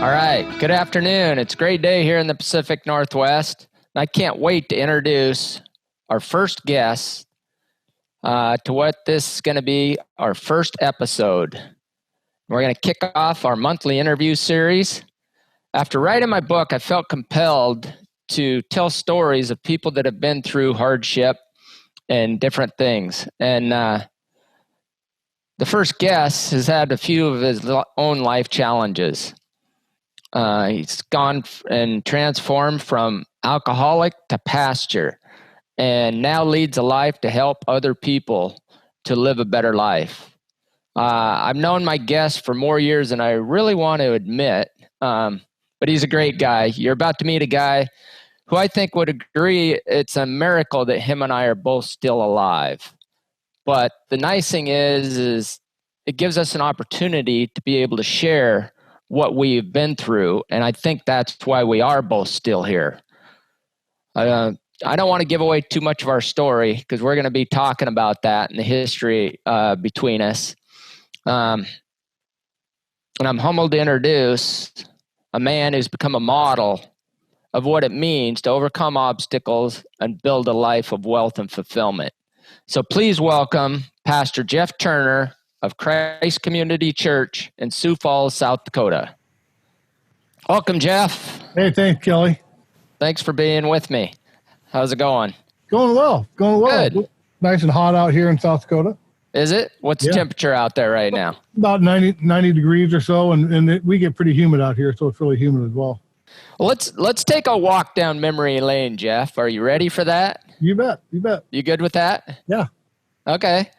All right. Good afternoon. It's a great day here in the Pacific Northwest. And I can't wait to introduce our first guest to what this is going to be our first episode. We're going to kick off our monthly interview series. After writing my book, I felt compelled to tell stories of people that have been through hardship and different things. And the first guest has had a few of his own life challenges. He's gone and transformed from alcoholic to pastor, and now leads a life to help other people to live a better life. I've known my guest for more years than I really want to admit, but he's a great guy. You're about to meet a guy who I think would agree it's a miracle that him and I are both still alive. But the nice thing is it gives us an opportunity to be able to share what we've been through, and I think that's why we are both still here. I don't want to give away too much of our story because we're going to be talking about that and the history between us. And I'm humbled to introduce a man who's become a model of what it means to overcome obstacles and build a life of wealth and fulfillment. So please welcome Pastor Jeff Turner of Christ Community Church in Sioux Falls, South Dakota. Welcome, Jeff. Hey, thanks, Kelly. Thanks for being with me. How's it going? Going well. Good. Nice and hot out here in South Dakota. Is it? What's the temperature out there right now? About 90 degrees or so, and we get pretty humid out here, so it's really humid as well. Well, let's take a walk down memory lane, Jeff. Are you ready for that? You bet. You good with that? Yeah. Okay.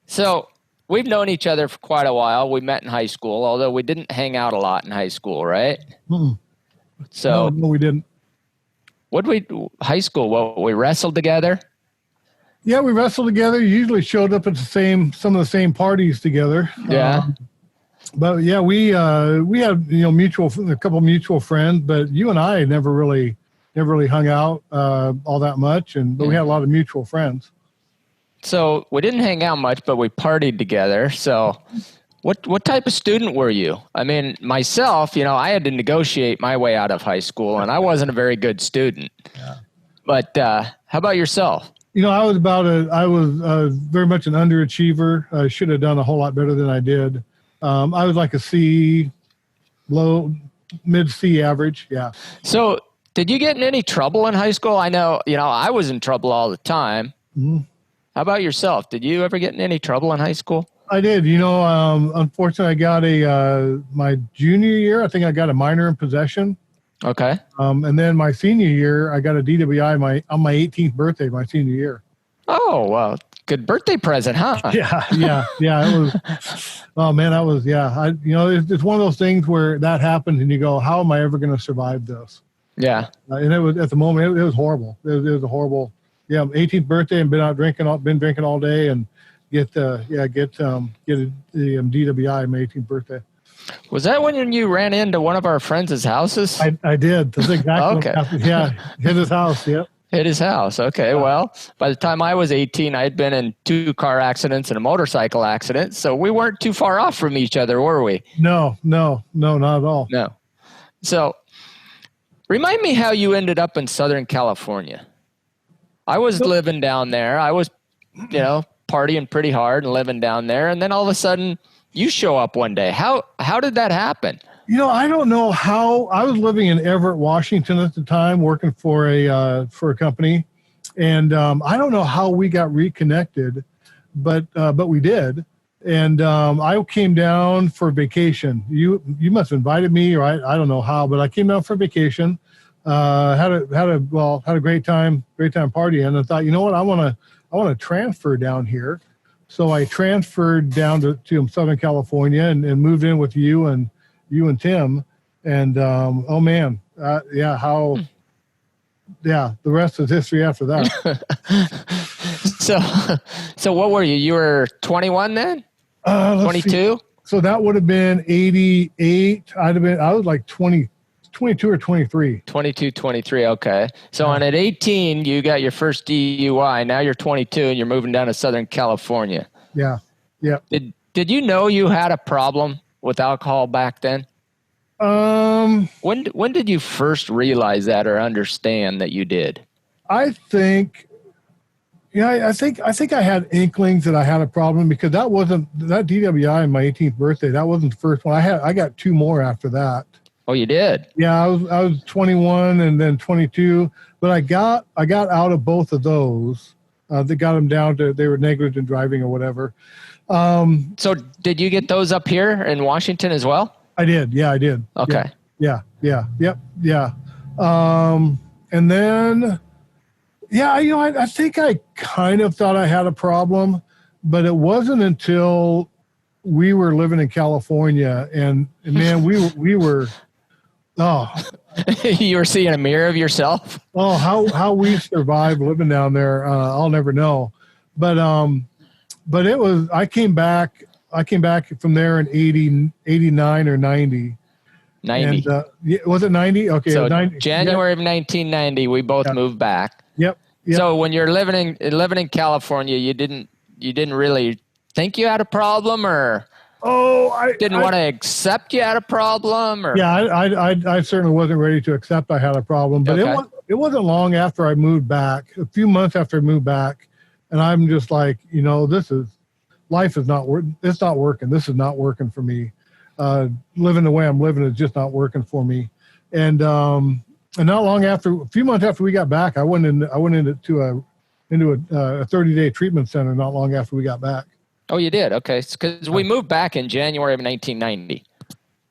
So we've known each other for quite a while. We met in high school, although we didn't hang out a lot in high school, right? Mm-mm. So no, we didn't. High school, we wrestled together? Yeah, we wrestled together. Usually showed up at some of the same parties together. Yeah. But yeah, we had a couple mutual friends, but you and I never really hung out all that much, but we had a lot of mutual friends. So we didn't hang out much, but we partied together. So what type of student were you? I mean, myself, I had to negotiate my way out of high school, and I wasn't a very good student. Yeah. But how about yourself? I was very much an underachiever. I should have done a whole lot better than I did. I was like a C, mid C average. Yeah. So did you get in any trouble in high school? I know, I was in trouble all the time. Mm-hmm. How about yourself? Did you ever get in any trouble in high school? I did. Unfortunately, I got my junior year, I think I got a minor in possession. Okay. And then my senior year, I got a DWI on my 18th birthday, my senior year. Oh, well, good birthday present, huh? Yeah. It was, oh man, it's one of those things where that happened and you go, how am I ever going to survive this? Yeah. And it was, at the moment, it was horrible. It was a horrible, 18th birthday and been drinking all day and get the DWI on my 18th birthday. Was that when you ran into one of our friends' houses? I did. That's exactly okay. What happened. Yeah, hit his house. Yep. Hit his house. Okay. Yeah. Well, by the time I was 18, I had been in 2 car accidents and a motorcycle accident, so we weren't too far off from each other, were we? No, not at all. No. So, remind me how you ended up in Southern California. I was living down there. I was, partying pretty hard and living down there, and then all of a sudden, you show up one day. How did that happen? I don't know how. I was living in Everett, Washington at the time, working for a company, and I don't know how we got reconnected, but we did. And I came down for vacation. You must have invited me, or I don't know how, but I came down for vacation. Had a great time partying, and I thought, I want to transfer down here. So I transferred down to Southern California and moved in with you and Tim. And the rest is history after that. So what were you? You were 21 then? 22? So that would have been 88. I was like 22 or 23. 22, 23. Okay. So at 18, you got your first DUI. Now you're 22 and you're moving down to Southern California. Yeah. Yeah. Did you know you had a problem with alcohol back then? When did you first realize that or understand that you did? I think, I think I had inklings that I had a problem because that DWI on my 18th birthday. That wasn't the first one. I got two more after that. Oh, you did? Yeah, I was 21 and then 22, but I got out of both of those. They got them down to, they were negligent driving or whatever. So did you get those up here in Washington as well? I did. Yeah, I did. Okay. Yeah. Yep. Yeah. And then, I think I kind of thought I had a problem, but it wasn't until we were living in California and man, we were, oh, you were seeing a mirror of yourself. Oh, how we survived living down there, I'll never know. But it was. I came back from there in 89 or 90. 90. And, was it 90? Okay, so 90. January of 1990, we both moved back. Yep. So when you're living in California, you didn't really think you had a problem, or I didn't want to accept you had a problem, or I certainly wasn't ready to accept I had a problem. But it wasn't long after I moved back, a few months after I moved back, and I'm just like, life is not working. It's not working. This is not working for me. Living the way I'm living is just not working for me. And not long after, a few months after we got back, I went into a 30-day treatment center. Not long after we got back. Oh, you did? Okay, because we moved back in January of 1990.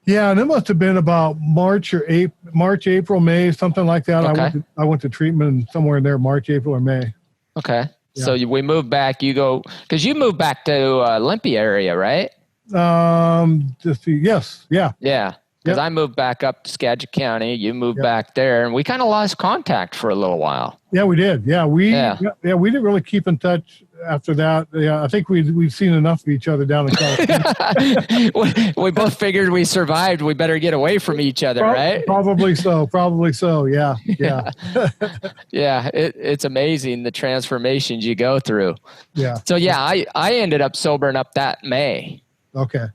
Yeah, and it must have been about March, April, May, something like that. Okay. I went to treatment somewhere in there, March, April, or May. Okay. Yeah. So we moved back. Because you moved back to Olympia area, right? Yes. Yeah. Yeah. Because I moved back up to Skagit County. You moved back there, and we kind of lost contact for a little while. Yeah, we did. Yeah, we didn't really keep in touch after that. Yeah, I think we've seen enough of each other down in California. we both figured we survived. We better get away from each other, right? Probably so. Yeah. Yeah. It's amazing the transformations you go through. Yeah. So I ended up sobering up that May. Okay.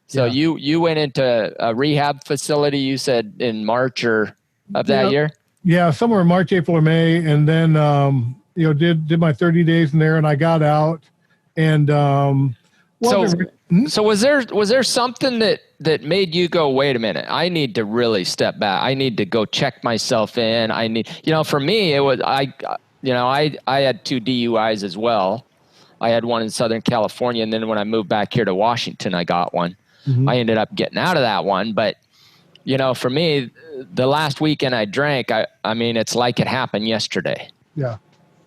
So you went into a rehab facility, you said, in March of that year? Yeah, somewhere in March, April, or May, and then did my 30 days in there, and I got out. And so was there something that made you go, wait a minute, I need to really step back. I need to go check myself in. I need, for me, it was I had 2 DUIs as well. I had one in Southern California, and then when I moved back here to Washington, I got one. Mm-hmm. I ended up getting out of that one, but for me, the last weekend I drank, I mean, it's like it happened yesterday. Yeah.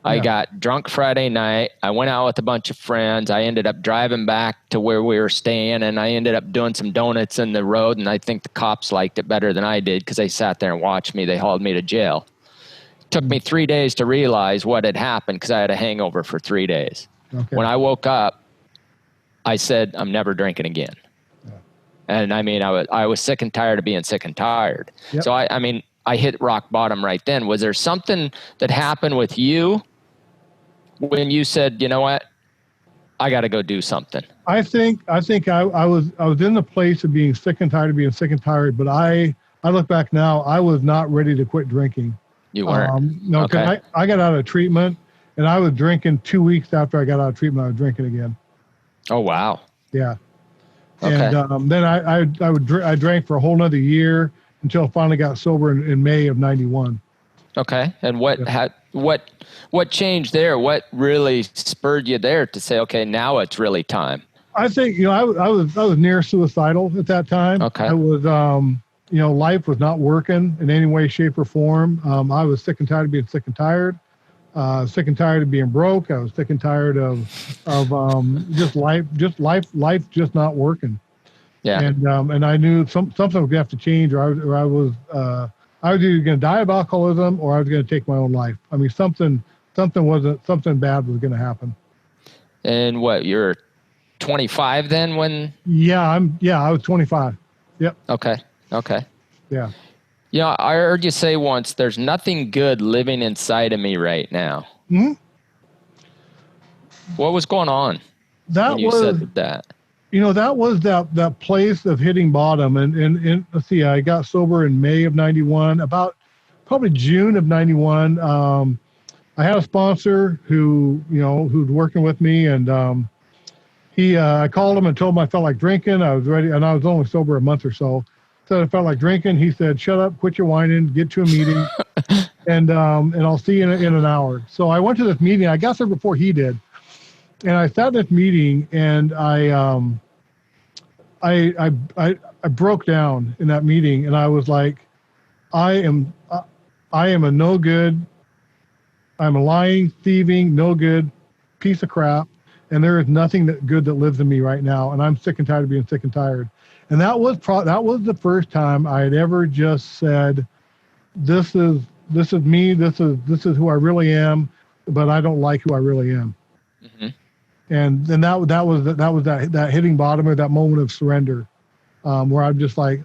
I got drunk Friday night. I went out with a bunch of friends. I ended up driving back to where we were staying, and I ended up doing some donuts in the road, and I think the cops liked it better than I did because they sat there and watched me. They hauled me to jail. It took me 3 days to realize what had happened because I had a hangover for 3 days. Okay. When I woke up, I said, I'm never drinking again. Yeah. And I mean, I was sick and tired of being sick and tired. Yep. So I hit rock bottom right then. Was there something that happened with you when you said, you know what, I got to go do something? I think I was in the place of being sick and tired of being sick and tired, but I look back now, I was not ready to quit drinking. You weren't? No, because I got out of treatment, and I was drinking 2 weeks after I got out of treatment. I was drinking again. Oh, wow. Yeah. Okay. And then I drank for a whole nother year until I finally got sober in May of 91. Okay. And what changed there? What really spurred you there to say, okay, now it's really time? I think, I was near suicidal at that time. Okay. I was, life was not working in any way, shape, or form. I was sick and tired of being sick and tired. Sick and tired of being broke. I was sick and tired of just life just not working. Yeah. And I knew something was gonna have to change, or I was either gonna die of alcoholism or I was gonna take my own life. I mean, something bad was gonna happen. And what, you're 25 then when? Yeah, I was 25. Yep. Okay. Yeah. I heard you say once, there's nothing good living inside of me right now. Hmm. What was going on when you said that? that was that place of hitting bottom. And let's see, I got sober in May of 91, about probably June of 91. I had a sponsor who's working with me, and I called him and told him I felt like drinking. I was ready, and I was only sober a month or so. Said I felt like drinking. He said, "Shut up, quit your whining, get to a meeting, and I'll see you in an hour." So I went to this meeting. I got there before he did, and I sat in this meeting, and I broke down in that meeting, and I was like, I am a no good. I'm a lying, thieving, no good piece of crap, and there is nothing good that lives in me right now, and I'm sick and tired of being sick and tired. And that was the first time I had ever just said, "This is me. This is who I really am, but I don't like who I really am." Mm-hmm. And then that was that hitting bottom, or that moment of surrender, where I'm just like,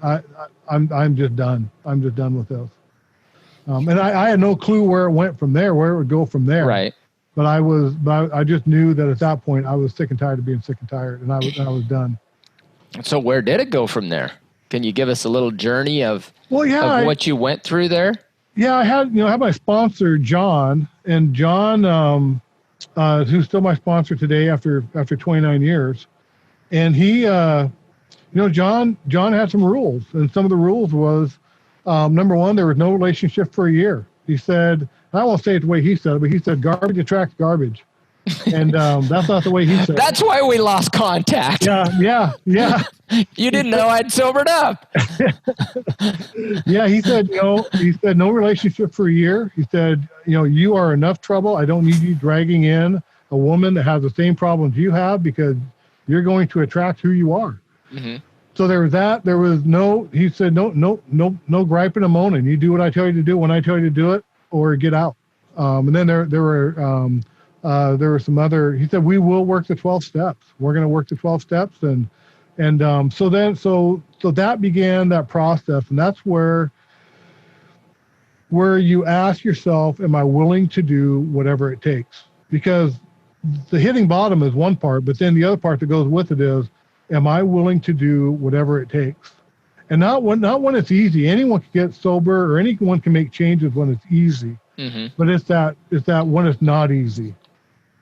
I'm just done. I'm just done with this. And I had no clue where it went from there, where it would go from there. Right. But I just knew that at that point I was sick and tired of being sick and tired, and I was done. So where did it go from there? Can you give us a little journey of what you went through there? Yeah, I had my sponsor, John, and John, who's still my sponsor today after 29 years. And he, John had some rules, and some of the rules was, number one, there was no relationship for a year. He said, I won't say it the way he said it, but he said garbage attracts garbage. And that's not the way he said it. That's why we lost contact. Yeah. You didn't know I'd sobered up. Yeah, he said no relationship for a year. He said, you are enough trouble. I don't need you dragging in a woman that has the same problems you have, because you're going to attract who you are. Mm-hmm. So there was that. There was he said, no griping and moaning. You do what I tell you to do when I tell you to do it, or get out. And then there were some other, he said, we will work the 12 steps. We're going to work the 12 steps. So that began that process. And that's where you ask yourself, am I willing to do whatever it takes? Because the hitting bottom is one part, but then the other part that goes with it is, am I willing to do whatever it takes? And not when it's easy. Anyone can get sober, or anyone can make changes when it's easy. Mm-hmm. But it's that when it's not easy.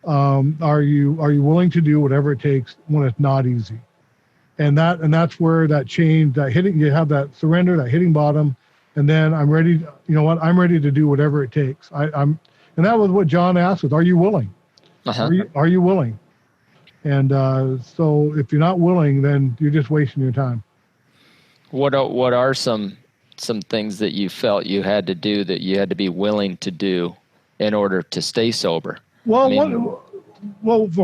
Are you willing to do whatever it takes when it's not easy? And that's where that change, that hitting, you have that surrender, that hitting bottom, and then I'm ready. I'm ready to do whatever it takes. And that was what John asked us. Are you willing? Uh-huh. Are you willing? And so if you're not willing, then you're just wasting your time. What are some things that you felt you had to do, that you had to be willing to do in order to stay sober? Well,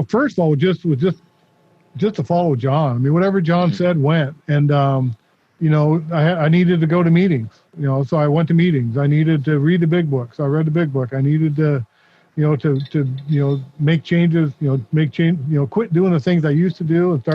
first of all, just to follow John. I mean, whatever John mm-hmm. said went, and I needed to go to meetings. So I went to meetings. I needed to read the big book, so I read the big book. I needed to make changes. Quit doing the things I used to do and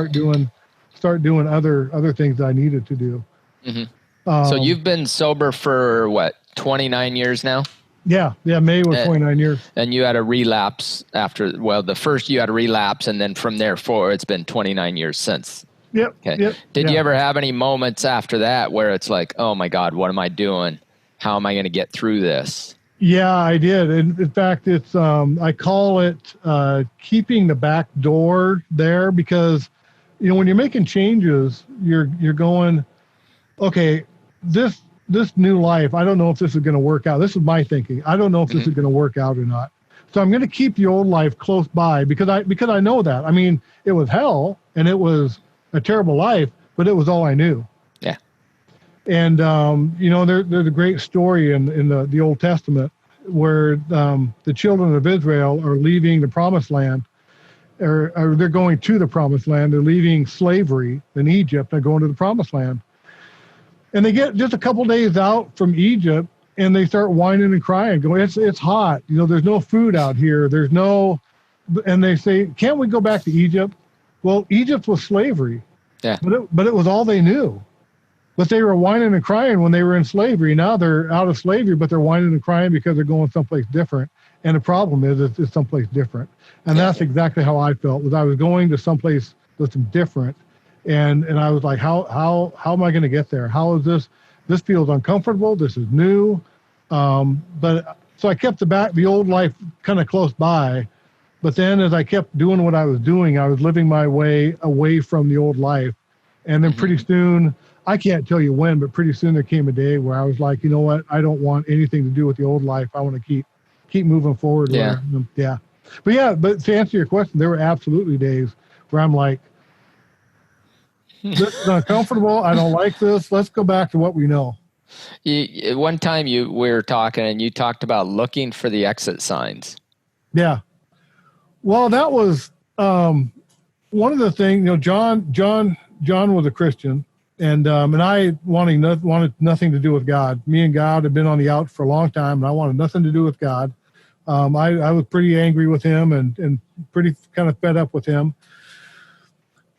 start doing other things that I needed to do. Mm-hmm. So you've been sober for what, 29 years now? Yeah. May was 29 years. And you had a relapse the first you had a relapse, and then from there forward, it's been 29 years since. Yep. Okay. Yep. Did you ever have any moments after that where it's like, oh my God, what am I doing? How am I going to get through this? Yeah, I did. And in fact, it's, I call it keeping the back door there, because, when you're making changes, you're going, okay, this new life, I don't know if this is going to work out. This is my thinking. I don't know if this is going to work out or not. So I'm going to keep the old life close by, because I know that. I mean, it was hell and it was a terrible life, but it was all I knew. Yeah. And, there's a great story in the Old Testament where the children of Israel are leaving the promised land, or they're going to the promised land. They're leaving slavery in Egypt. They're going to the promised land. And they get just a couple days out from Egypt, and they start whining and crying, going, it's hot. There's no food out here. And they say, can't we go back to Egypt? Well, Egypt was slavery. Yeah. But it was all they knew. But they were whining and crying when they were in slavery. Now they're out of slavery, but they're whining and crying because they're going someplace different. And the problem is someplace different. And that's exactly how I felt, was I was going to someplace that's different. And I was like, how am I going to get there? How is this feels uncomfortable. This is new. But so I kept the old life kind of close by. But then as I kept doing what I was doing, I was living my way away from the old life. And then pretty soon, I can't tell you when, but pretty soon there came a day where I was like, you know what? I don't want anything to do with the old life. I want to keep moving forward. Yeah. Yeah. But to answer your question, there were absolutely days where I'm like, this is uncomfortable. I don't like this. Let's go back to what we know. One time we were talking and you talked about looking for the exit signs. Yeah. Well, that was one of the things, John was a Christian, and I wanted nothing to do with God. Me and God had been on the outs for a long time, and I wanted nothing to do with God. I was pretty angry with him and pretty kind of fed up with him.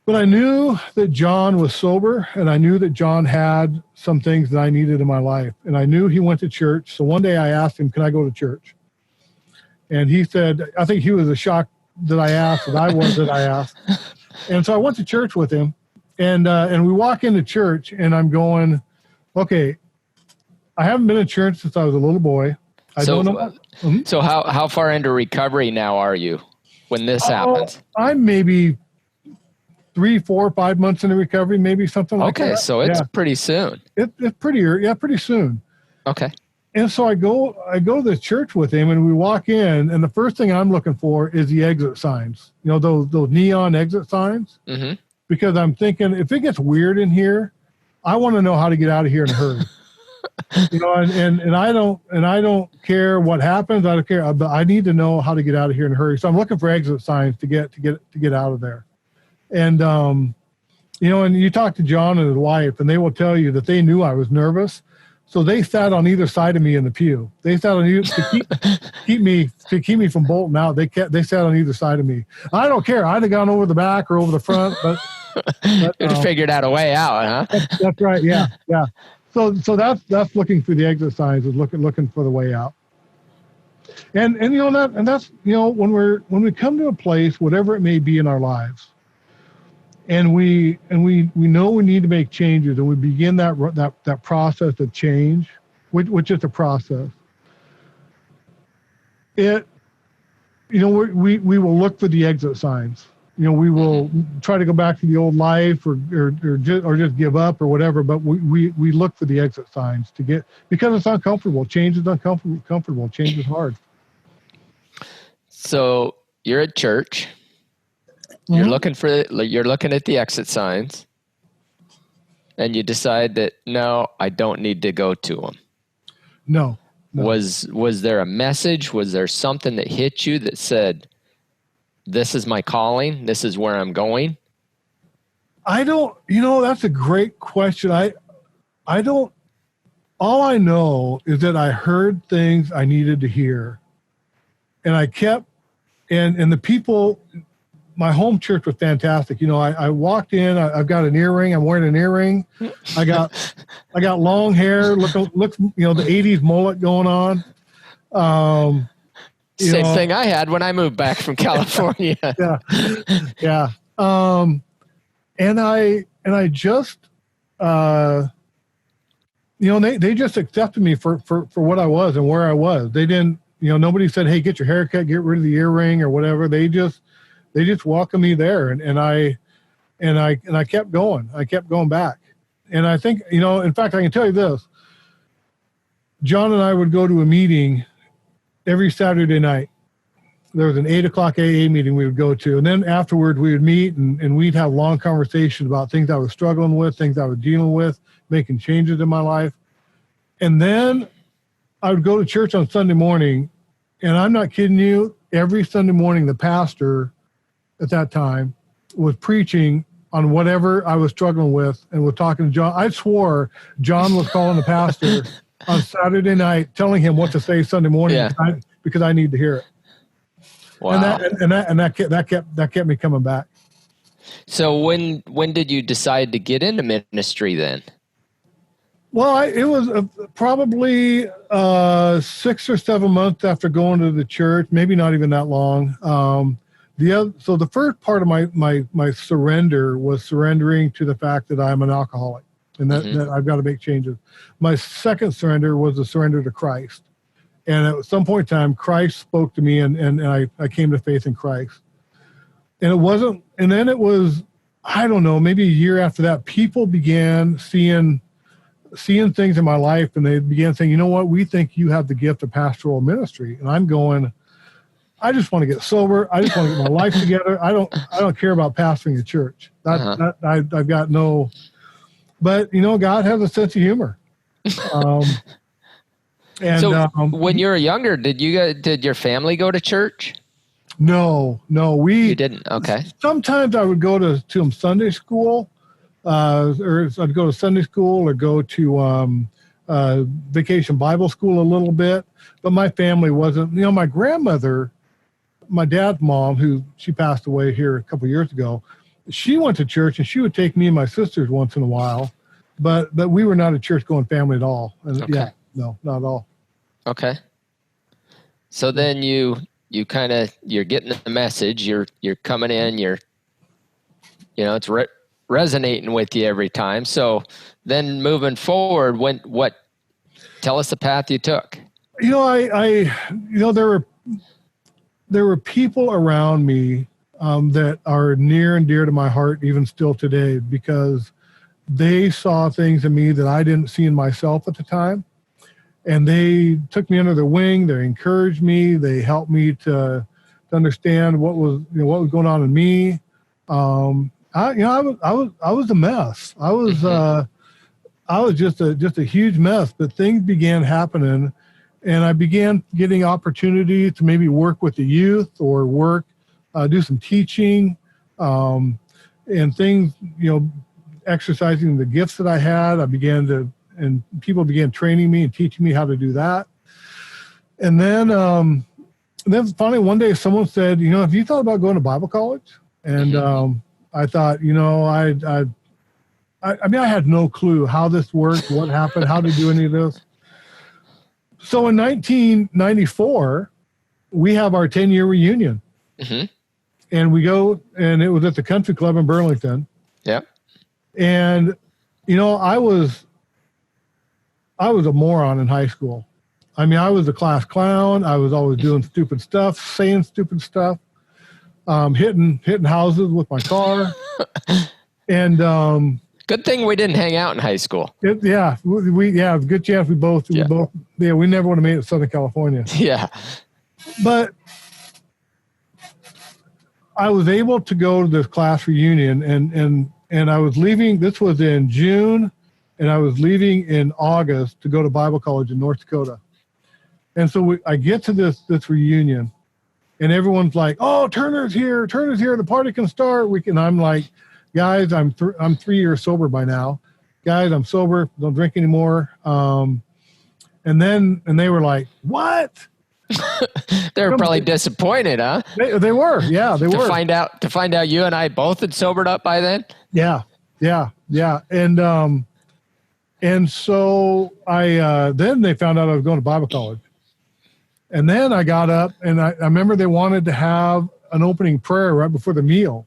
But I knew that John was sober, and I knew that John had some things that I needed in my life. And I knew he went to church. So one day I asked him, can I go to church? And he said, I think he was as shocked that I asked that I was that I asked. And so I went to church with him, and we walk into church, and I'm going, okay, I haven't been in church since I was a little boy. I don't know. So how far into recovery now are you when this happens? I'm maybe 3, 4, 5 months into recovery, maybe something like that. Okay, so it's pretty soon. It's pretty soon. Okay. And so I go to the church with him, and we walk in, and the first thing I'm looking for is the exit signs. Those neon exit signs. Mm-hmm. Because I'm thinking, if it gets weird in here, I want to know how to get out of here in a hurry. And I don't care what happens. I don't care, but I need to know how to get out of here in a hurry. So I'm looking for exit signs to get out of there. And and you talk to John and his wife, and they will tell you that they knew I was nervous. So they sat on either side of me in the pew. They sat on either to keep me from bolting out. They sat on either side of me. I don't care. I'd have gone over the back or over the front, but you'd figured out a way out, huh? That's right. Yeah. So that's looking for the exit signs, is looking for the way out. And that's when we come to a place, whatever it may be in our lives, and we know we need to make changes, and we begin that process of change, which is a process. We will look for the exit signs. We will try to go back to the old life or just give up or whatever, but we look for the exit signs because it's uncomfortable. Change is uncomfortable. Change is hard. So you're at church. You're looking at the exit signs, and you decide that, no, I don't need to go to them. No. Was there a message? Was there something that hit you that said, this is my calling, this is where I'm going? That's a great question. I don't, all I know is that I heard things I needed to hear, and I kept, and the people, my home church was fantastic. I walked in, I've got an earring, I'm wearing an earring. I got long hair, looks, the 80s mullet going on. Same thing I had when I moved back from California. Yeah. And I just, they just accepted me for what I was and where I was. They didn't, nobody said, hey, get your hair cut, get rid of the earring or whatever. They just welcomed me there. And I kept going. I kept going back. And I think, in fact, I can tell you this. John and I would go to a meeting every Saturday night. There was an 8:00 AA meeting we would go to. And then afterward we would meet and we'd have long conversations about things I was struggling with, things I was dealing with, making changes in my life. And then I would go to church on Sunday morning, and I'm not kidding you, every Sunday morning the pastor at that time was preaching on whatever I was struggling with and was talking to John. I swore John was calling the pastor on Saturday night, telling him what to say Sunday morning because I need to hear it. Wow. And that kept me coming back. So when did you decide to get into ministry then? Well, it was probably 6 or 7 months after going to the church, maybe not even that long. So the first part of my surrender was surrendering to the fact that I'm an alcoholic and that I've got to make changes. My second surrender was the surrender to Christ. And at some point in time, Christ spoke to me and I came to faith in Christ. And then it was, I don't know, maybe a year after that, people began seeing things in my life, and they began saying, you know what, we think you have the gift of pastoral ministry. And I'm going, I just want to get sober. I just want to get my life together. I don't care about pastoring a church. I've got no, but God has a sense of humor. When you were younger, did your family go to church? No, you didn't. Okay. Sometimes I would go to Sunday school, or I'd go to Sunday school or go to vacation Bible school a little bit. But my family wasn't. My grandmother, my dad's mom, she passed away here a couple of years ago. She went to church and she would take me and my sisters once in a while, but we were not a church going family at all. And okay. No, not at all. Okay. So then you're getting the message, you're coming in, it's resonating with you every time. So then moving forward, tell us the path you took. There were people around me that are near and dear to my heart, even still today, because they saw things in me that I didn't see in myself at the time. And they took me under their wing. They encouraged me. They helped me to understand what was going on in me. I was a mess. I was just a huge mess. But things began happening, and I began getting opportunity to maybe work with the youth or do some teaching, and things. Exercising the gifts that I had. And people began training me and teaching me how to do that. And then finally one day someone said, have you thought about going to Bible college? And I thought, I had no clue how this worked, what happened, how to do any of this. So in 1994, we have our 10-year reunion. Mm-hmm. And we go, and it was at the Country Club in Burlington. Yeah. And, I was a moron in high school. I mean, I was a class clown. I was always doing stupid stuff, saying stupid stuff, hitting houses with my car. And good thing we didn't hang out in high school. Good chance we both we never would have made it to Southern California. Yeah. But I was able to go to this class reunion, and I was leaving. This was in June. And I was leaving in August to go to Bible college in North Dakota. And so I get to this reunion, and everyone's like, "Oh, Turner's here! Turner's here! The party can start." And I'm like, "Guys, I'm 3 years sober by now. Guys, I'm sober. Don't drink anymore." And they were like, "What?" They were probably disappointed, huh? They were, yeah, they were. To find out you and I both had sobered up by then. Yeah. And so then they found out I was going to Bible college. And then I got up, and I remember they wanted to have an opening prayer right before the meal.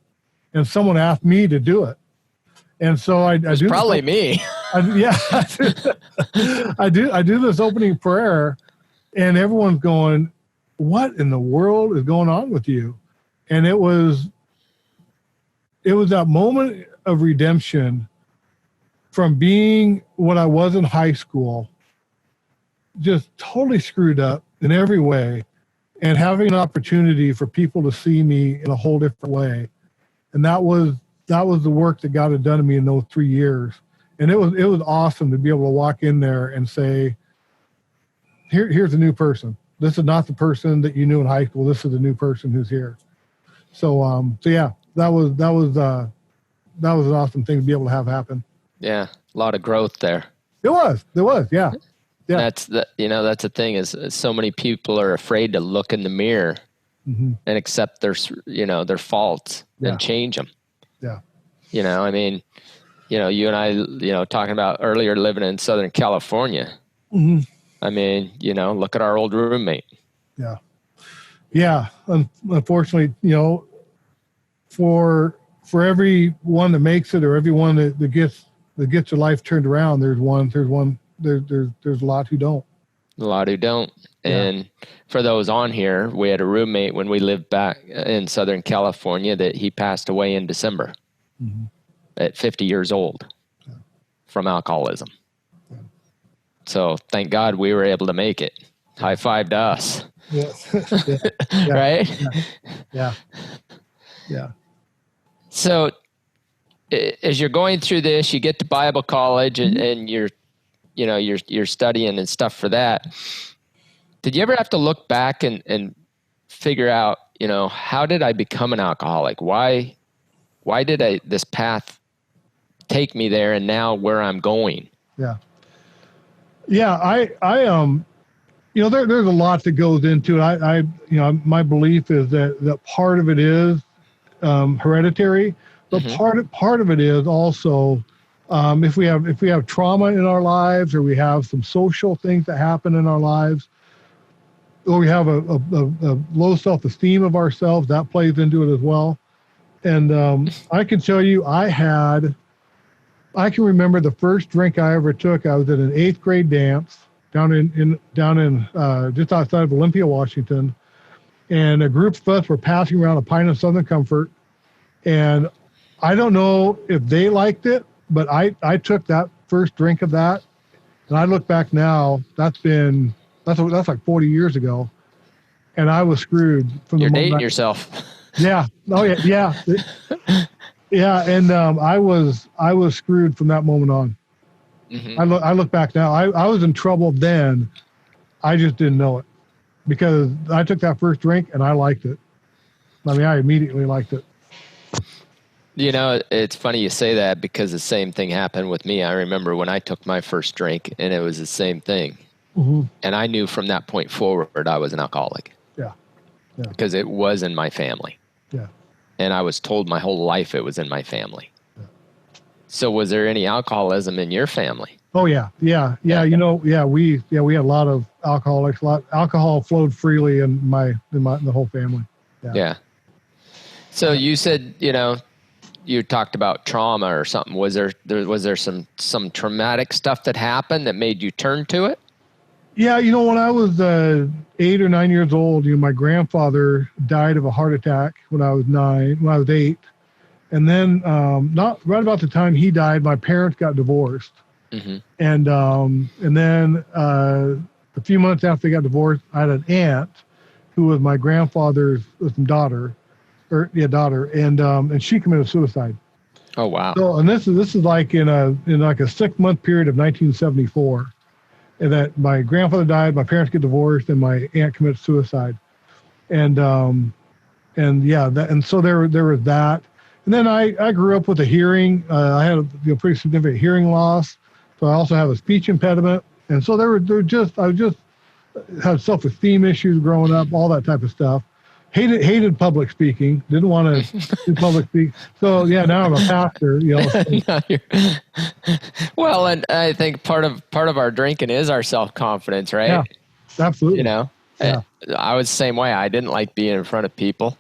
And someone asked me to do it. And so I do. Probably me. I do this opening prayer, and everyone's going, "What in the world is going on with you?" And it was that moment of redemption from being what I was in high school, just totally screwed up in every way, and having an opportunity for people to see me in a whole different way. And that was the work that God had done to me in those 3 years. And it was awesome to be able to walk in there and say, here's a new person. This is not the person that you knew in high school. This is the new person who's here. So yeah, that was an awesome thing to be able to have happen. Yeah, a lot of growth there. There was, yeah. That's the thing is so many people are afraid to look in the mirror and accept their faults and change them. Yeah. You and I, talking about earlier living in Southern California. Mm-hmm. I mean, look at our old roommate. Yeah. Yeah. Unfortunately, for every one that makes it, or everyone that gets their life turned around, there's a lot who don't. A lot who don't. And for those on here, we had a roommate when we lived back in Southern California that he passed away in December at 50 years old from alcoholism. So thank God we were able to make it. High five to us. Yes. Right? Yeah. So as you're going through this, you get to Bible college and you're studying and stuff for that. Did you ever have to look back and figure out, how did I become an alcoholic? Why did this path take me there, and now where I'm going? Yeah. I there's a lot that goes into it. My belief is that part of it is hereditary, but part of it is also if we have trauma in our lives, or we have some social things that happen in our lives, or we have a low self-esteem of ourselves, that plays into it as well. And I can tell you, I can remember the first drink I ever took. I was at an 8th grade dance down in just outside of Olympia, Washington, and a group of us were passing around a pint of Southern Comfort, and I don't know if they liked it, but I took that first drink of that, and I look back now, that's like 40 years ago, and I was screwed from You're the moment dating yourself. Yeah. Oh yeah. Yeah. And I was screwed from that moment on. I look back now. I was in trouble then. I just didn't know it, because I took that first drink and I liked it. I mean, I immediately liked it. It's funny you say that, because the same thing happened with me. I remember when I took my first drink, and it was the same thing. And I knew from that point forward I was an alcoholic. Yeah. Because it was in my family. Yeah. And I was told my whole life it was in my family. Yeah. So was there any alcoholism in your family? Oh yeah. We had a lot of alcoholics. Alcohol flowed freely in the whole family. Yeah. So you said, you talked about trauma or something. Was there some traumatic stuff that happened that made you turn to it? Yeah, when I was 8 or 9 years old, my grandfather died of a heart attack when I was 8. And then not right about the time he died, my parents got divorced. And then a few months after they got divorced, I had an aunt who was my grandfather's daughter, and she committed suicide. Oh wow! So, and this is like in a 6-month period of 1974. And that my grandfather died, my parents get divorced, and my aunt committed suicide, and so there was that. And then I grew up with a hearing. I had a pretty significant hearing loss, so I also have a speech impediment, and so I just had self-esteem issues growing up, all that type of stuff. Hated public speaking. Didn't want to do public speak. So now I'm a pastor. Well, and I think part of our drinking is our self-confidence, right? Yeah, absolutely. I was the same way. I didn't like being in front of people.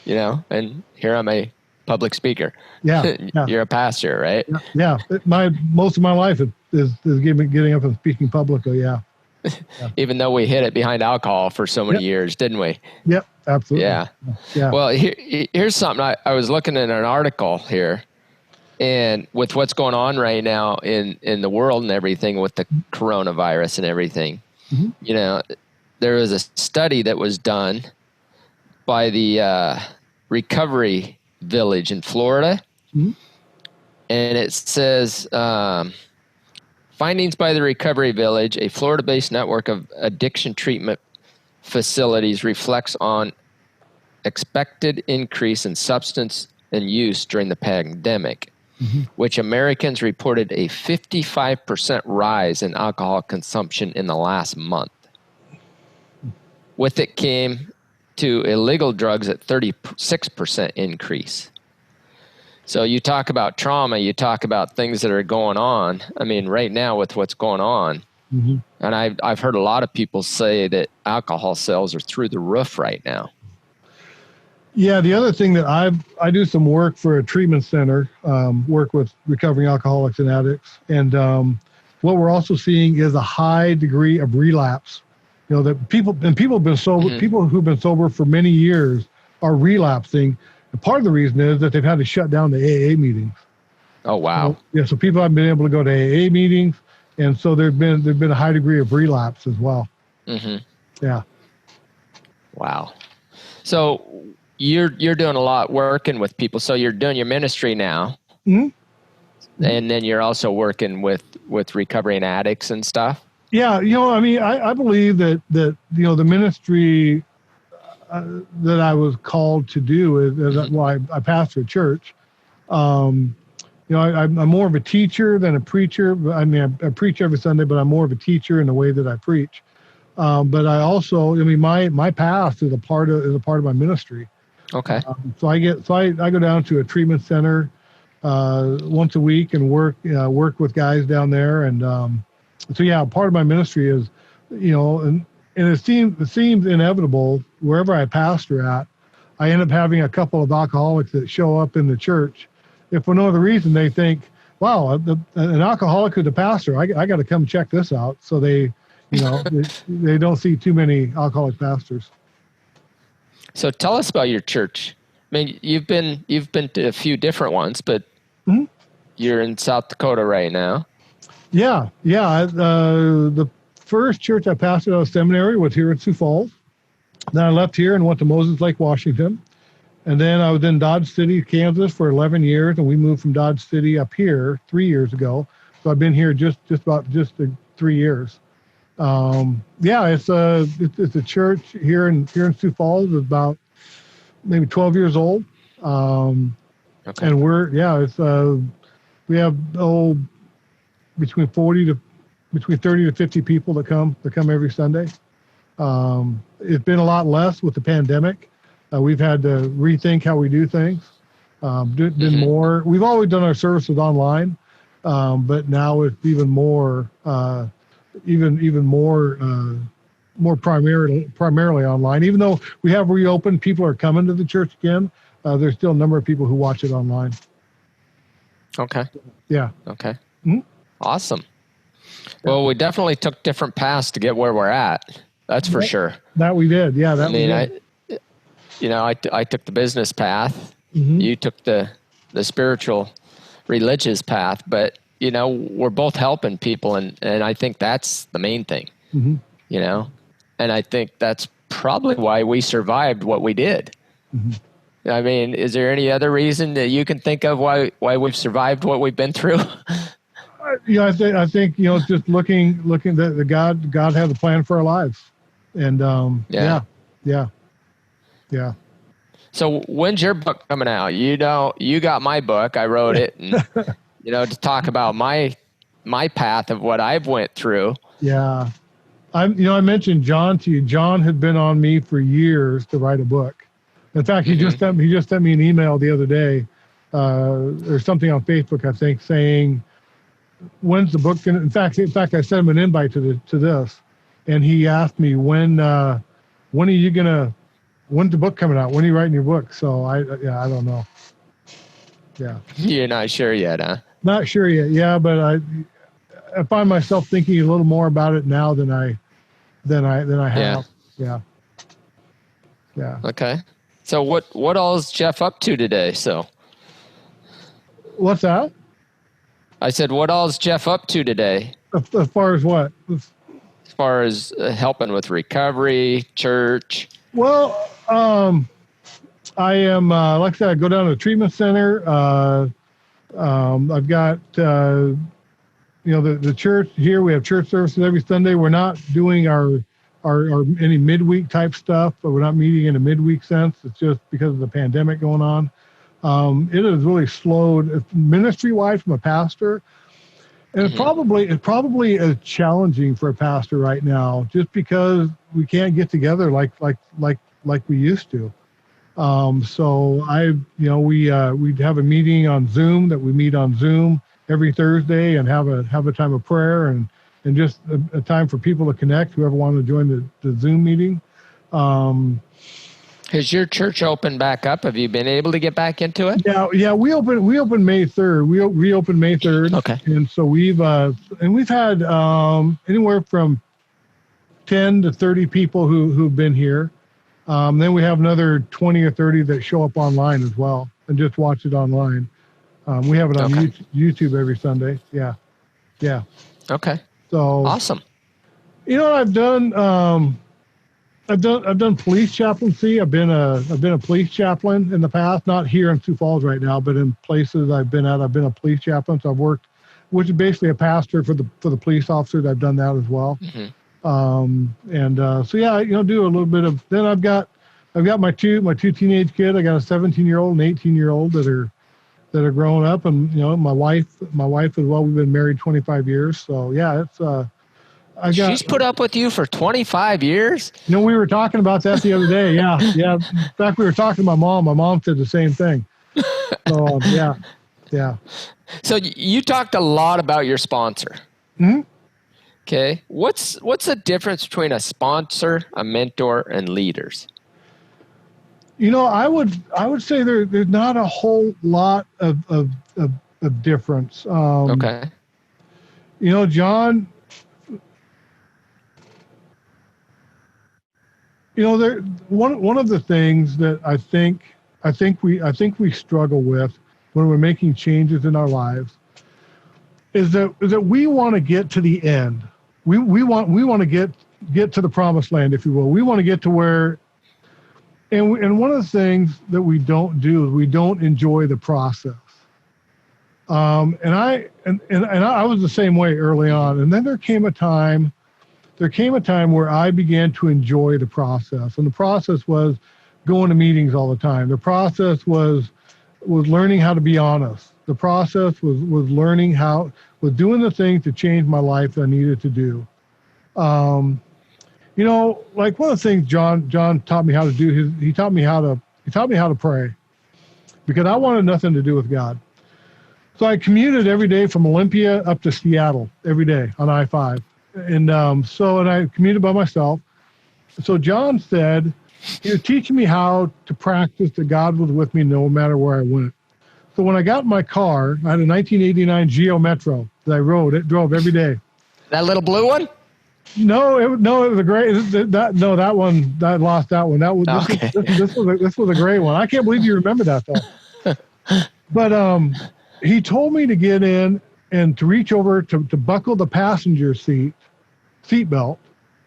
And here I'm a public speaker. Yeah. You're a pastor, right? Yeah. Most of my life is getting up and speaking publicly. Yeah. Even though we hid it behind alcohol for so many years, didn't we? Yep, absolutely. Yeah. Well, here's something. I was looking at an article here, and with what's going on right now in the world and everything with the coronavirus and everything, there was a study that was done by the Recovery Village in Florida, and it says... findings by the Recovery Village, a Florida-based network of addiction treatment facilities, reflects on expected increase in substance and use during the pandemic, which Americans reported a 55% rise in alcohol consumption in the last month. With it came to illegal drugs at 36% increase. So you talk about trauma, you talk about things that are going on. I mean, right now with what's going on, and I've heard a lot of people say that alcohol sales are through the roof right now. Yeah, the other thing that I do some work for a treatment center, work with recovering alcoholics and addicts, and what we're also seeing is a high degree of relapse. That people have been sober, people who've been sober for many years are relapsing. And part of the reason is that they've had to shut down the AA meetings. Oh wow! So people haven't been able to go to AA meetings, and so there's been a high degree of relapse as well. Mm-hmm. Yeah. Wow. So you're doing a lot working with people. So you're doing your ministry now, and then you're also working with recovering addicts and stuff. Yeah, I believe that the ministry that I was called to do is why I pastor a church. I'm more of a teacher than a preacher. I mean, I preach every Sunday, but I'm more of a teacher in the way that I preach. But I also, my past is a part of my ministry. Okay. So I go down to a treatment center once a week and work with guys down there, and so yeah, part of my ministry is, and it seems inevitable wherever I pastor at, I end up having a couple of alcoholics that show up in the church. If for no other reason, they think, wow, an alcoholic who's a pastor, I got to come check this out. So they don't see too many alcoholic pastors. So tell us about your church. I mean, you've been to a few different ones, but you're in South Dakota right now. Yeah. The first church I pastored out of seminary was here at Sioux Falls. Then I left here and went to Moses Lake, Washington. And then I was in Dodge City, Kansas for 11 years. And we moved from Dodge City up here 3 years ago. So I've been here just about 3 years. It's a church here in Sioux Falls. It's about maybe 12 years old. Okay. And we have between 30 to 50 people that come every Sunday. It's been a lot less with the pandemic. We've had to rethink how we do things. Been more. We've always done our services online, but now it's even more primarily online. Even though we have reopened, people are coming to the church again. There's still a number of people who watch it online. Okay. Yeah. Okay. Mm-hmm. Awesome. Well, we definitely took different paths to get where we're at. That's for sure. That we did. Yeah. I took the business path. Mm-hmm. You took the spiritual, religious path, but we're both helping people, and I think that's the main thing. Mm-hmm. And I think that's probably why we survived what we did. Mm-hmm. I mean, is there any other reason that you can think of why we've survived what we've been through? I think it's just looking that God has a plan for our lives, and yeah. So when's your book coming out? You got my book. I wrote it, and to talk about my path of what I've went through. Yeah, I mentioned John to you. John had been on me for years to write a book. In fact, he just sent me an email the other day, or something on Facebook, I think, saying, "When's the book gonna?" In fact, I sent him an invite to this, and he asked me when are you gonna? When's the book coming out? When are you writing your book? So I don't know. Yeah. You're not sure yet, huh? Not sure yet. Yeah, but I find myself thinking a little more about it now than I have. Yeah. Okay. So what all is Jeff up to today? So. What's that? I said, what all is Jeff up to today? As far as what? As far as helping with recovery, church. Well, I am, like I said, I go down to the treatment center. I've got, the church here. We have church services every Sunday. We're not doing our any midweek type stuff, but we're not meeting in a midweek sense. It's just because of the pandemic going on. It has really slowed ministry-wise from a pastor. And it probably is challenging for a pastor right now, just because we can't get together like we used to. So we have a meeting on Zoom that we meet on Zoom every Thursday and have a time of prayer and just a time for people to connect, whoever wanted to join the Zoom meeting. Has your church opened back up? Have you been able to get back into it? Yeah. We opened May 3rd. We reopened May 3rd. Okay. And so we've had anywhere from 10 to 30 people who've been here. Then we have another 20 or 30 that show up online as well and just watch it online. We have it on YouTube every Sunday. Yeah. Okay. So awesome. I've done police chaplaincy. I've been a police chaplain in the past, not here in Sioux Falls right now, but in places I've been at. I've been a police chaplain. So I've worked, which is basically a pastor for the police officers. I've done that as well. Mm-hmm. So yeah, do a little bit of. Then I've got my two teenage kids. I got a 17-year-old and 18-year-old that are growing up, and my wife as well. We've been married 25 years. So yeah, it's she's put up with you for 25 years? We were talking about that the other day. Yeah. In fact, we were talking to my mom. My mom said the same thing. So, yeah. So you talked a lot about your sponsor. Mm-hmm. Okay. What's the difference between a sponsor, a mentor, and leaders? I would say there's not a whole lot of difference. Okay. John, one of the things that I think we struggle with when we're making changes in our lives is that we want to get to the end. We want to get to the promised land, if you will. We want to get to where, and one of the things that we don't do is we don't enjoy the process. And I was the same way early on, and then there came a time where I began to enjoy the process. And the process was going to meetings all the time. The process was learning how to be honest. The process was doing the things to change my life that I needed to do. Like one of the things John taught me how to do, he taught me how to pray, because I wanted nothing to do with God. So I commuted every day from Olympia up to Seattle every day on I-5. And I commuted by myself. So John said, he was teaching me how to practice that God was with me no matter where I went. So when I got in my car, I had a 1989 Geo Metro that I drove every day. That little blue one? No, it was a gray. That one, I lost that one. This was a gray one. I can't believe you remember that though. But he told me to get in and to reach over to buckle the passenger seatbelt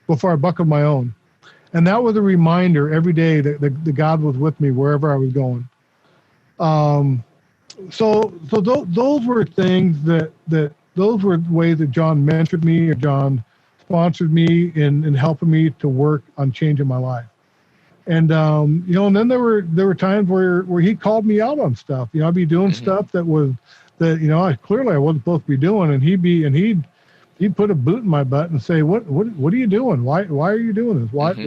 before I buckled my own. And that was a reminder every day that God was with me wherever I was going. So those were things those were ways that John mentored me, or John sponsored me in helping me to work on changing my life. And and then there were times where he called me out on stuff. I'd be doing stuff that I clearly I wasn't supposed to be doing, and he'd put a boot in my butt and say, what are you doing? Why are you doing this? What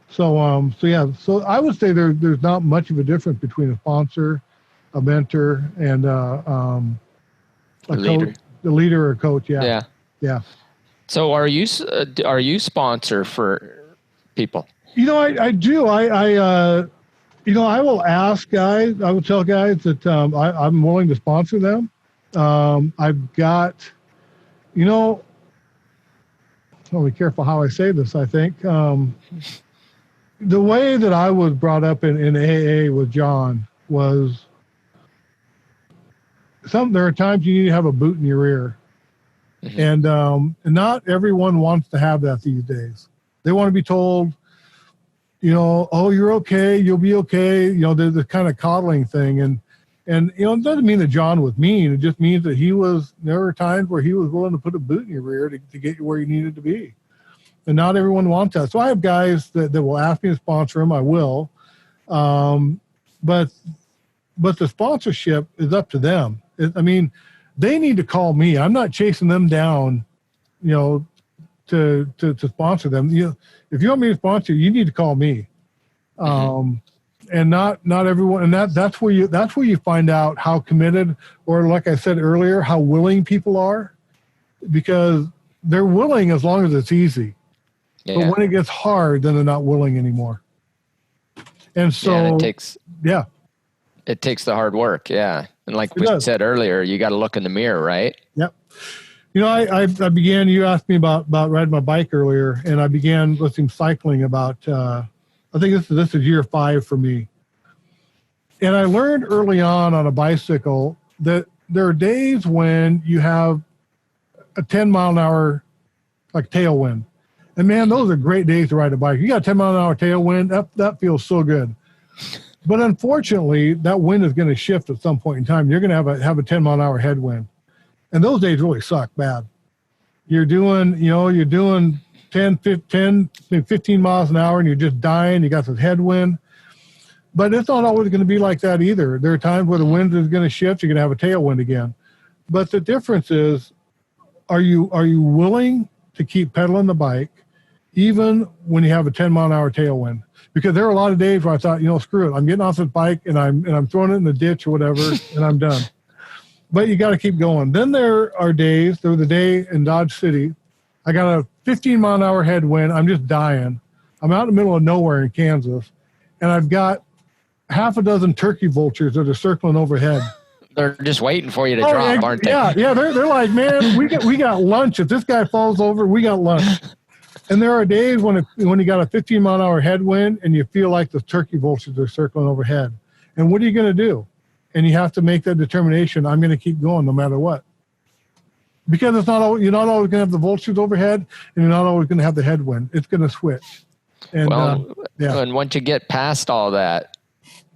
So I would say there's not much of a difference between a sponsor, a mentor, and a leader. coach, a leader or a coach. Yeah. So are you sponsor for people? I do. I will ask guys. I will tell guys that I'm willing to sponsor them. I've got, I'll be careful how I say this. I think the way that I was brought up in AA with John was there are times you need to have a boot in your ear. Mm-hmm. And not everyone wants to have that these days. They want to be told, oh, you're okay, you'll be okay. The kind of coddling thing. And it doesn't mean that John was mean. It just means that there were times where he was willing to put a boot in your rear to get you where you needed to be. And not everyone wants that. So I have guys that will ask me to sponsor them. I will. But the sponsorship is up to them. They need to call me. I'm not chasing them down, to sponsor them. If you want me to sponsor, you need to call me. And not everyone. And that's where you find out how committed, or like I said earlier, how willing people are, because they're willing as long as it's easy. Yeah. But when it gets hard, then they're not willing anymore. And so, and it takes the hard work. Yeah. And like we said earlier, you got to look in the mirror, right? Yep. I began, you asked me about riding my bike earlier, and I began listening cycling about, I think this is year 5 for me. And I learned early on a bicycle that there are days when you have a 10 mile an hour, like tailwind. And man, those are great days to ride a bike. You got a 10 mile an hour tailwind, that feels so good. But unfortunately, that wind is going to shift at some point in time. You're going to have a 10 mile an hour headwind. And those days really suck bad. You're doing 10, 15 miles an hour and you're just dying. You got this headwind. But it's not always going to be like that either. There are times where the wind is going to shift. You're going to have a tailwind again. But the difference is, are you willing to keep pedaling the bike even when you have a 10 mile an hour tailwind? Because there are a lot of days where I thought, screw it. I'm getting off this bike and I'm throwing it in the ditch or whatever, and I'm done. But you got to keep going. Then there are days, there was a day in Dodge City, I got a 15 mile an hour headwind. I'm just dying. I'm out in the middle of nowhere in Kansas, and I've got half a dozen turkey vultures that are circling overhead. They're just waiting for you to drop, aren't they? Yeah. They're like, man, we got lunch. If this guy falls over, we got lunch. And there are days when you got a 15 mile an hour headwind and you feel like the turkey vultures are circling overhead. And what are you going to do? And you have to make that determination. I'm going to keep going no matter what. Because you're not always going to have the vultures overhead, and you're not always going to have the headwind. It's going to switch. And, and once you get past all that,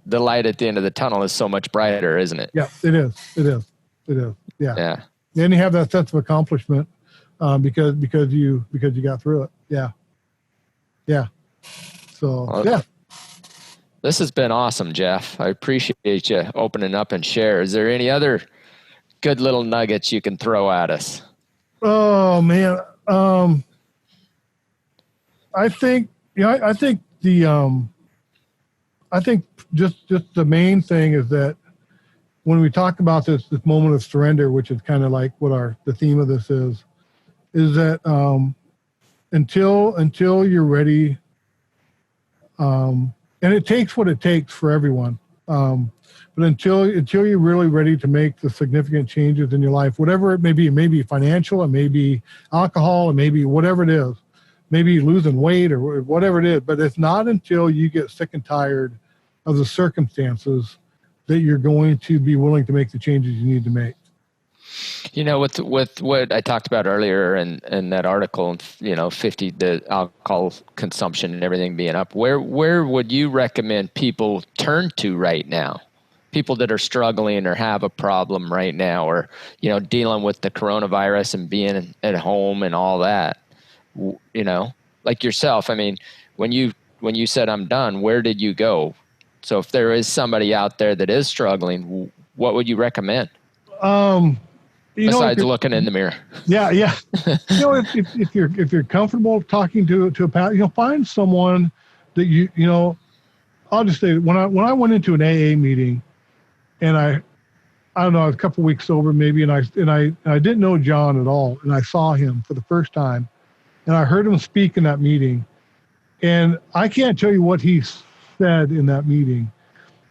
the light at the end of the tunnel is so much brighter, isn't it? Yeah, it is. Yeah. Yeah. Then you have that sense of accomplishment because you got through it. Yeah. Yeah. So, yeah. This has been awesome, Jeff. I appreciate you opening up and share. Is there any other good little nuggets you can throw at us? Oh man. I think just the main thing is that when we talk about this moment of surrender, which is kind of like what the theme of this is that until you're ready, and it takes what it takes for everyone. But until you're really ready to make the significant changes in your life, whatever it may be financial, it may be alcohol, it may be whatever it is, maybe losing weight or whatever it is. But it's not until you get sick and tired of the circumstances that you're going to be willing to make the changes you need to make. With what I talked about earlier in that article, the alcohol consumption and everything being up, where would you recommend people turn to right now? People that are struggling or have a problem right now, or, dealing with the coronavirus and being at home and all that, like yourself. I mean, when you said I'm done, where did you go? So if there is somebody out there that is struggling, what would you recommend? Besides looking in the mirror. Yeah. if you're comfortable talking to a past, find someone that I'll just say when I went into an AA meeting, and I don't know, I was a couple of weeks sober maybe, and I didn't know John at all, and I saw him for the first time, and I heard him speak in that meeting, and I can't tell you what he said in that meeting.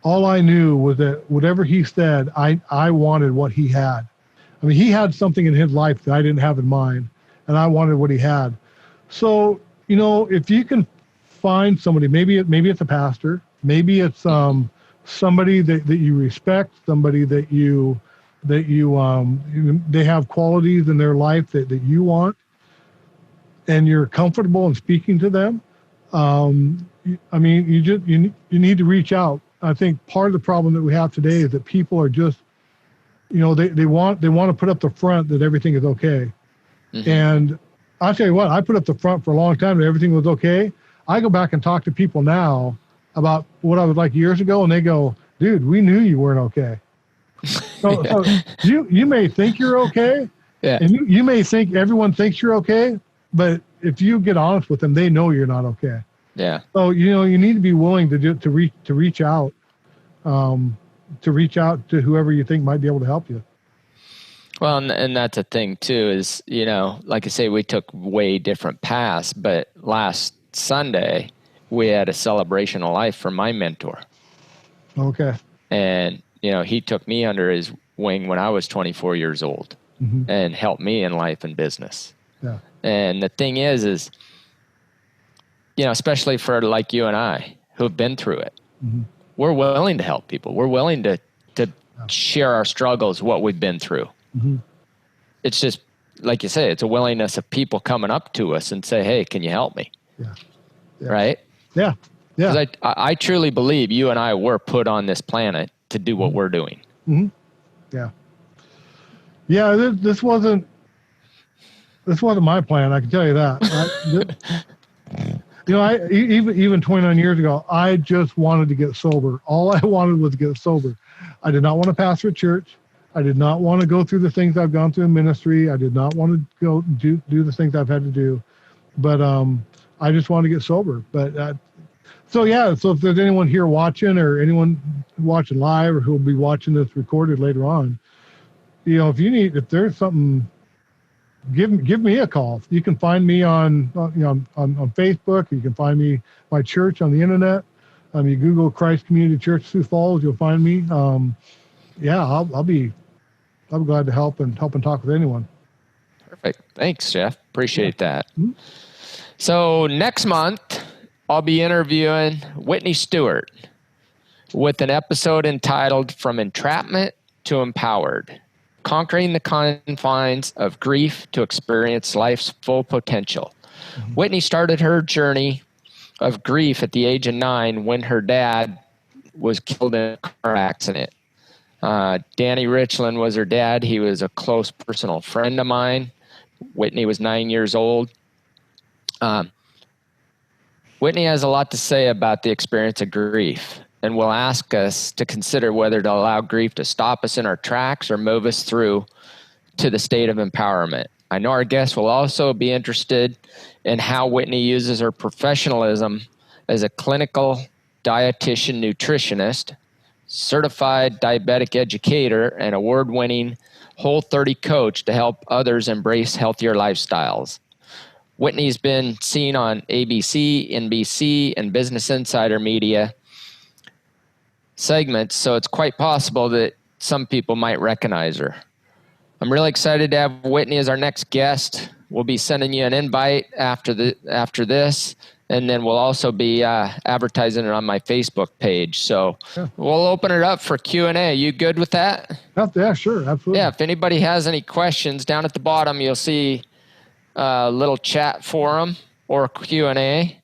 All I knew was that whatever he said, I wanted what he had. I mean, he had something in his life that I didn't have in mine, and I wanted what he had. So, if you can find somebody, maybe it's a pastor, maybe it's somebody that you respect, somebody that they have qualities in their life that you want, and you're comfortable in speaking to them. I mean, you need to reach out. I think part of the problem that we have today is that people are just, they want to put up the front that everything is okay. Mm-hmm. And I'll tell you what, I put up the front for a long time that everything was okay. I go back and talk to people now about what I was like years ago, and they go, dude, we knew you weren't okay. So, so you may think you're okay, yeah, and you may think everyone thinks you're okay, but if you get honest with them, they know you're not okay. Yeah. So you need to be willing to reach out to whoever you think might be able to help you. Well, and that's a thing too, is, like I say, we took way different paths, but last Sunday, we had a celebration of life for my mentor. Okay. And, he took me under his wing when I was 24 years old and helped me in life and business. Yeah. And the thing is, especially for like you and I who've been through it, we're willing to help people. We're willing to share our struggles, what we've been through. It's just, like you say, it's a willingness of people coming up to us and say, hey, can you help me? Yeah. Right? Yeah. Yeah. Because I truly believe you and I were put on this planet to do what we're doing. Yeah. Yeah. This wasn't my plan. I can tell you that. Even 29 years ago, I just wanted to get sober. All I wanted was to get sober. I did not want to pastor a church. I did not want to go through the things I've gone through in ministry. I did not want to go do the things I've had to do. But I just wanted to get sober. But so if there's anyone here watching or anyone watching live or who'll be watching this recorded later on, if there's something, give me a call. You can find me on Facebook. You can find me, my church on the internet. You Google Christ Community Church Sioux Falls, you'll find me. I'll be glad to help and talk with anyone. Perfect. Thanks, Jeff. Appreciate that. So next month, I'll be interviewing Whitney Stewart with an episode entitled From Entrapment to Empowered, Conquering the Confines of Grief to Experience Life's Full Potential. Whitney started her journey of grief at the age of 9 when her dad was killed in a car accident. Danny Richland was her dad. He was a close personal friend of mine. Whitney was 9 years old. Whitney has a lot to say about the experience of grief and will ask us to consider whether to allow grief to stop us in our tracks or move us through to the state of empowerment. I know our guests will also be interested in how Whitney uses her professionalism as a clinical dietitian nutritionist, certified diabetic educator, and award-winning Whole30 coach to help others embrace healthier lifestyles. Whitney's been seen on ABC, NBC, and Business Insider media segments, so it's quite possible that some people might recognize her. I'm really excited to have Whitney as our next guest. We'll be sending you an invite after this, and then we'll also be advertising it on my Facebook page. So we'll open it up for Q&A. You good with that? Yeah, sure, absolutely. Yeah, if anybody has any questions, down at the bottom you'll see a little chat forum or Q&A.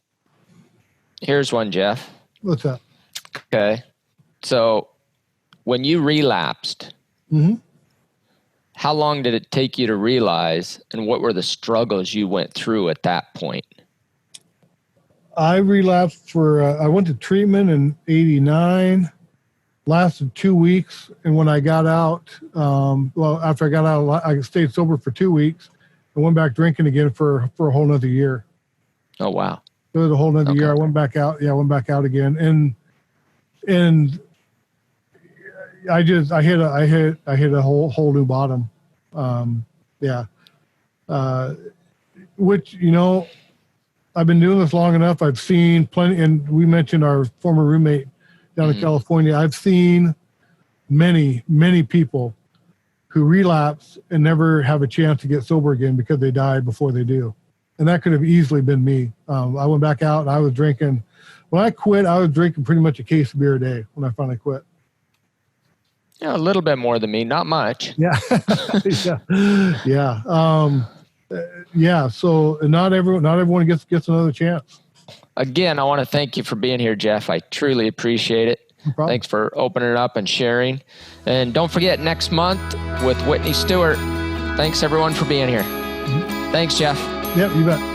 Here's one, Jeff. What's that? Okay. So when you relapsed, how long did it take you to realize, and what were the struggles you went through at that point? I relapsed I went to treatment in 89, lasted 2 weeks. And when I got out, after I got out, I stayed sober for 2 weeks. I went back drinking again for a whole nother year. Oh, wow. It was a whole nother year. I went back out. Yeah, I went back out again. And I hit a whole new bottom. Which, I've been doing this long enough. I've seen plenty, and we mentioned our former roommate down in California. I've seen many, many people who relapse and never have a chance to get sober again because they died before they do. And that could have easily been me. I went back out and I was drinking. When I quit, I was drinking pretty much a case of beer a day when I finally quit. Yeah, a little bit more than me, not much. Yeah. Yeah. So not everyone gets another chance. Again, I want to thank you for being here, Jeff. I truly appreciate it. No, thanks for opening it up and sharing. And don't forget, next month with Whitney Stewart. Thanks, everyone, for being here. Thanks, Jeff. Yep, you bet.